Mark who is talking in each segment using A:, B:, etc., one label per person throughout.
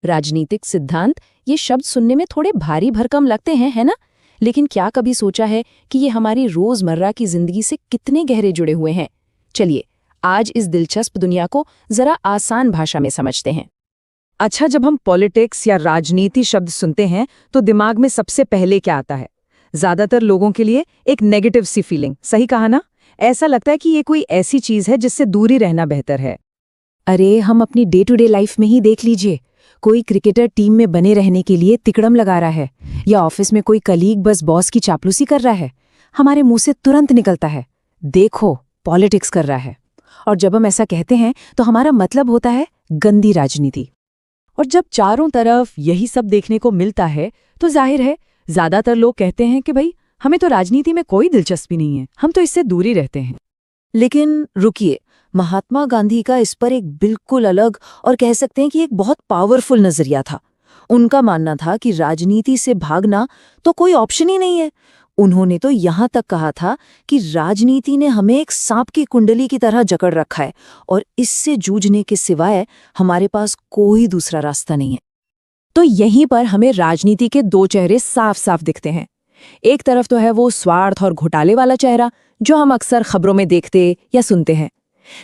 A: राजनीतिक सिद्धांत, ये शब्द सुनने में थोड़े भारी भरकम लगते हैं, है ना? लेकिन क्या कभी सोचा है कि ये हमारी रोजमर्रा की जिंदगी से कितने गहरे जुड़े हुए हैं? चलिए, आज इस दिलचस्प दुनिया को जरा आसान भाषा में समझते हैं।
B: अच्छा, जब हम पॉलिटिक्स या राजनीति शब्द सुनते हैं तो दिमाग में सबसे पहले क्या आता है? ज्यादातर लोगों के लिए एक नेगेटिव सी फीलिंग, सही कहा ना? ऐसा लगता है कि ये कोई ऐसी चीज है जिससे दूरी रहना बेहतर है।
A: अरे, हम अपनी डे टू डे लाइफ में ही देख लीजिए। कोई क्रिकेटर टीम में बने रहने के लिए तिकड़म लगा रहा है, या ऑफिस में कोई कलीग बस बॉस की चापलूसी कर रहा है, हमारे मुंह से तुरंत निकलता है, देखो पॉलिटिक्स कर रहा है। और जब हम ऐसा कहते हैं तो हमारा मतलब होता है गंदी राजनीति।
B: और जब चारों तरफ यही सब देखने को मिलता है तो जाहिर है ज्यादातर लोग कहते हैं कि भाई, हमें तो राजनीति में कोई दिलचस्पी नहीं है, हम तो इससे दूरी रहते हैं।
A: लेकिन रुकिए, महात्मा गांधी का इस पर एक बिल्कुल अलग और कह सकते हैं कि एक बहुत पावरफुल नजरिया था। उनका मानना था कि राजनीति से भागना तो कोई ऑप्शन ही नहीं है। उन्होंने तो यहाँ तक कहा था कि राजनीति ने हमें एक सांप की कुंडली की तरह जकड़ रखा है और इससे जूझने के सिवाय हमारे पास कोई दूसरा रास्ता नहीं है। तो यहीं पर हमें राजनीति के दो चेहरे साफ साफ दिखते हैं। एक तरफ तो है वो स्वार्थ और घोटाले वाला चेहरा जो हम अक्सर खबरों में देखते या सुनते हैं,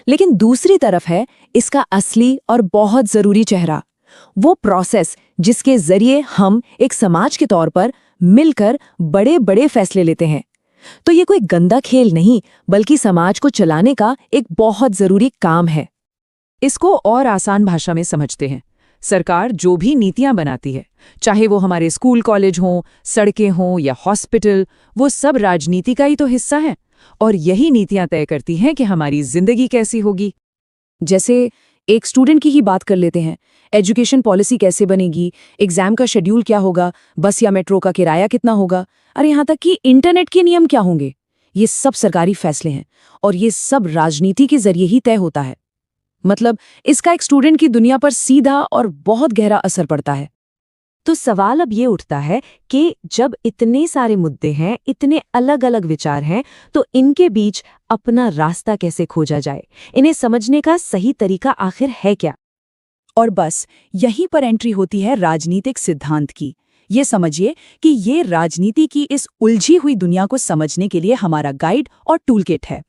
A: लेकिन दूसरी तरफ है इसका असली और बहुत जरूरी चेहरा, वो प्रोसेस जिसके जरिए हम एक समाज के तौर पर मिलकर बड़े बड़े फैसले लेते हैं। तो ये कोई गंदा खेल नहीं, बल्कि समाज को चलाने का एक बहुत जरूरी काम है।
B: इसको और आसान भाषा में समझते हैं। सरकार जो भी नीतियां बनाती है, चाहे वो हमारे स्कूल कॉलेज हों, सड़कें हों या हॉस्पिटल, वो सब राजनीति का ही तो हिस्सा है। और यही नीतियां तय करती हैं कि हमारी जिंदगी कैसी होगी।
A: जैसे एक स्टूडेंट की ही बात कर लेते हैं, एजुकेशन पॉलिसी कैसे बनेगी, एग्जाम का शेड्यूल क्या होगा, बस या मेट्रो का किराया कितना होगा, और यहाँ तक कि इंटरनेट के नियम क्या होंगे। ये सब सरकारी फैसले हैं और ये सब राजनीति के जरिए ही तय होता है। मतलब इसका एक स्टूडेंट की दुनिया पर सीधा और बहुत गहरा असर पड़ता है।
B: तो सवाल अब ये उठता है कि जब इतने सारे मुद्दे हैं, इतने अलग अलग विचार हैं, तो इनके बीच अपना रास्ता कैसे खोजा जाए? इन्हें समझने का सही तरीका आखिर है क्या?
A: और बस यहीं पर एंट्री होती है राजनीतिक सिद्धांत की। ये समझिए कि ये राजनीति की इस उलझी हुई दुनिया को समझने के लिए हमारा गाइड और टूलकिट है।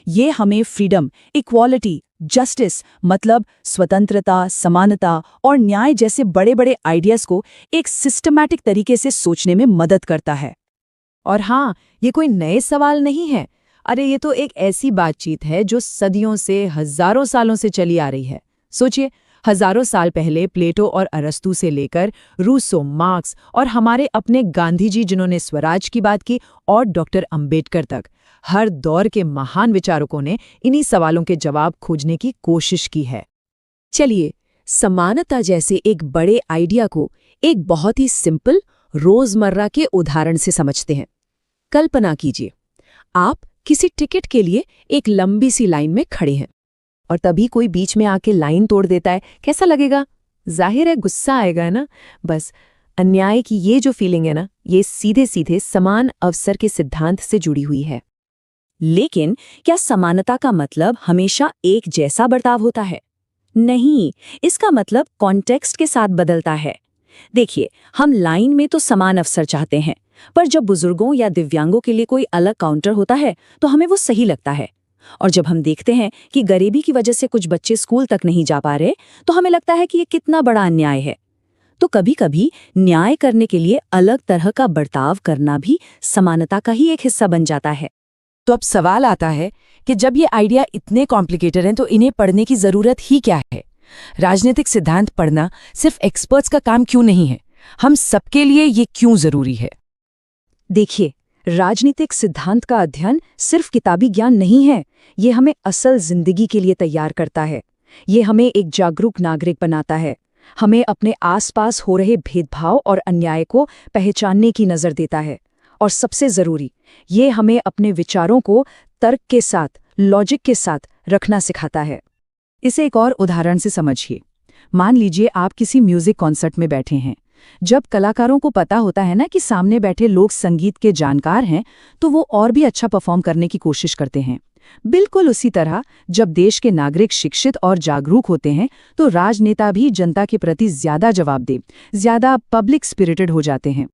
A: ये हमें फ्रीडम, इक्वालिटी, जस्टिस मतलब स्वतंत्रता, समानता और न्याय जैसे बड़े बड़े आइडियाज को एक सिस्टमैटिक तरीके से सोचने में मदद करता है।
B: और हाँ, ये कोई नए सवाल नहीं है। अरे, ये तो एक ऐसी बातचीत है जो सदियों से, हजारों सालों से चली आ रही है। सोचिए, हजारों साल पहले प्लेटो और अरस्तू से लेकर रूसो, मार्क्स और हमारे अपने गांधी जी जिन्होंने स्वराज की बात की, और डॉक्टर अंबेडकर तक, हर दौर के महान विचारकों ने इन्हीं सवालों के जवाब खोजने की कोशिश की है।
A: चलिए, समानता जैसे एक बड़े आइडिया को एक बहुत ही सिंपल रोजमर्रा के उदाहरण से समझते हैं। कल्पना कीजिए, आप किसी टिकट के लिए एक लंबी सी लाइन में खड़े हैं और तभी कोई बीच में आके लाइन तोड़ देता है। कैसा लगेगा? जाहिर है गुस्सा आएगा ना। बस अन्याय की ये जो फीलिंग है ना, ये सीधे सीधे समान अवसर के सिद्धांत से जुड़ी हुई है। लेकिन क्या समानता का मतलब हमेशा एक जैसा बर्ताव होता है? नहीं, इसका मतलब कॉन्टेक्स्ट के साथ बदलता है। देखिए, हम लाइन में तो समान अवसर चाहते हैं, पर जब बुजुर्गों या दिव्यांगों के लिए कोई अलग काउंटर होता है तो हमें वो सही लगता है। और जब हम देखते हैं कि गरीबी की वजह से कुछ बच्चे स्कूल तक नहीं जा पा रहे, तो हमें लगता है कि ये कितना बड़ा अन्याय है। तो कभी कभी न्याय करने के लिए अलग तरह का बर्ताव करना भी समानता का ही एक हिस्सा बन जाता है।
B: तो अब सवाल आता है कि जब ये आइडिया इतने कॉम्प्लिकेटेड हैं तो इन्हें पढ़ने की जरूरत ही क्या है? राजनीतिक सिद्धांत पढ़ना सिर्फ एक्सपर्ट्स का काम क्यों नहीं है? हम सबके लिए ये क्यों जरूरी है?
A: देखिए, राजनीतिक सिद्धांत का अध्ययन सिर्फ किताबी ज्ञान नहीं है, ये हमें असल जिंदगी के लिए तैयार करता है। ये हमें एक जागरूक नागरिक बनाता है, हमें अपने आसपास हो रहे भेदभाव और अन्याय को पहचानने की नज़र देता है, और सबसे ज़रूरी, ये हमें अपने विचारों को तर्क के साथ, लॉजिक के साथ रखना सिखाता है।
B: इसे एक और उदाहरण से समझिए। मान लीजिए आप किसी म्यूजिक कॉन्सर्ट में बैठे हैं। जब कलाकारों को पता होता है ना कि सामने बैठे लोग संगीत के जानकार हैं, तो वो और भी अच्छा परफॉर्म करने की कोशिश करते हैं। बिल्कुल उसी तरह जब देश के नागरिक शिक्षित और जागरूक होते हैं तो राजनेता भी जनता के प्रति ज्यादा जवाबदेह, ज्यादा पब्लिक स्पिरिटेड हो जाते हैं।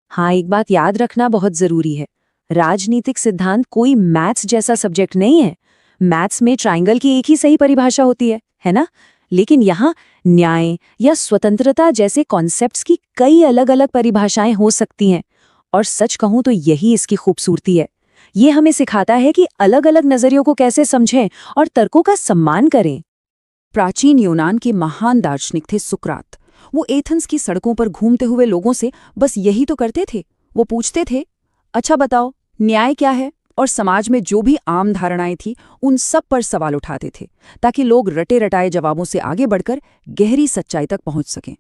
A: हाँ, एक बात याद रखना बहुत जरूरी है। राजनीतिक सिद्धांत कोई मैथ्स जैसा सब्जेक्ट नहीं है। मैथ्स में ट्रायंगल की एक ही सही परिभाषा होती है ना? लेकिन यहाँ न्याय या स्वतंत्रता जैसे कॉन्सेप्ट्स की कई अलग अलग परिभाषाएं हो सकती हैं। और सच कहूं तो यही इसकी खूबसूरती है। ये हमें सिखाता है कि अलग अलग नजरियों को कैसे समझें और तर्कों का सम्मान करें।
B: प्राचीन यूनान के महान दार्शनिक थे सुकरात। वो एथेंस की सड़कों पर घूमते हुए लोगों से बस यही तो करते थे। वो पूछते थे, अच्छा बताओ न्याय क्या है? और समाज में जो भी आम धारणाएं थी उन सब पर सवाल उठाते थे, ताकि लोग रटे रटाए जवाबों से आगे बढ़कर गहरी सच्चाई तक पहुंच सकें।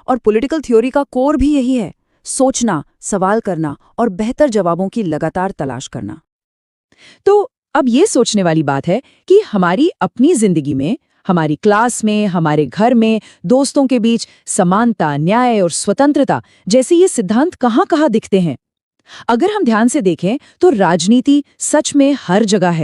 B: और पॉलिटिकल थ्योरी का कोर भी यही है, सोचना, सवाल करना और बेहतर जवाबों की लगातार तलाश करना। तो अब ये सोचने वाली बात है कि हमारी अपनी जिंदगी में, हमारी क्लास में, हमारे घर में, दोस्तों के बीच समानता, न्याय और स्वतंत्रता जैसे ये सिद्धांत कहाँ-कहाँ दिखते हैं? अगर हम ध्यान से देखें तो राजनीति सच में हर जगह है।